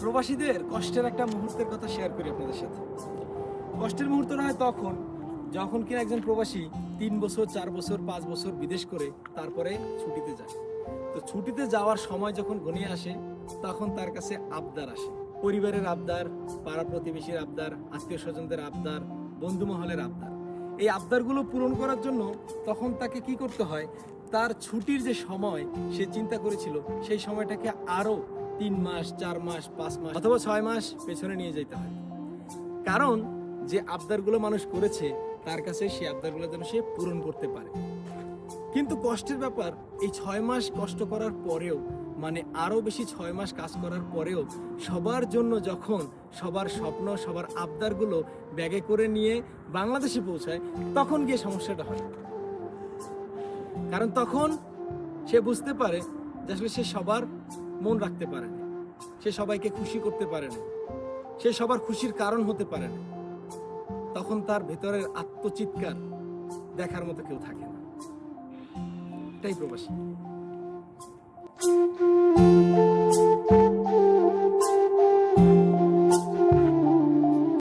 প্রবাসীদের কষ্টের একটা মুহূর্তের কথা শেয়ার করি আপনাদের সাথে। কষ্টের মুহূর্তটা হয় তখন যখন কিনা একজন প্রবাসী 3 বছর 4 বছর 5 বছর বিদেশ করে তারপরে ছুটিতে যায়। তো ছুটিতে যাওয়ার সময় যখন ঘনিয়ে আসে তখন তার কাছে আবদার আসে, পরিবারের আবদার, পাড়া প্রতিবেশীর আবদার, আত্মীয় স্বজনদের আবদার, বন্ধু মহলের আবদার। এই আবদারগুলো পূরণ করার জন্য তখন তাকে কি করতে হয়, তার ছুটির যে সময় সে চিন্তা করেছিল সেই সময়টাকে আরো 3 মাস 4 মাস 5 মাস অথবা 6 মাস পেছনে নিয়ে যেতে হয়। কারণ যে আবদারগুলো মানুষ করেছে তার কাছে সেই আবদারগুলো যেন সে পূরণ করতে পারে। কিন্তু কষ্টের ব্যাপার, এই 6 মাস কষ্ট করার পরেও, মানে আরো বেশি 6 মাস কাজ করার পরেও সবার জন্য যখন সবার স্বপ্ন সবার আবদারগুলো ব্যাগে করে নিয়ে বাংলাদেশে পৌঁছায় তখন গিয়ে সমস্যাটা হয়। কারণ তখন সে বুঝতে পারে যে আসলে সে সবার মন রাখতে পারে না, সে সবাইকে খুশি করতে পারে না, সে সবার খুশির কারণ হতে পারে না। তখন তার ভেতরের আত্মচিৎকার দেখার মতো কেউ থাকে না। এটাই প্রবাসী।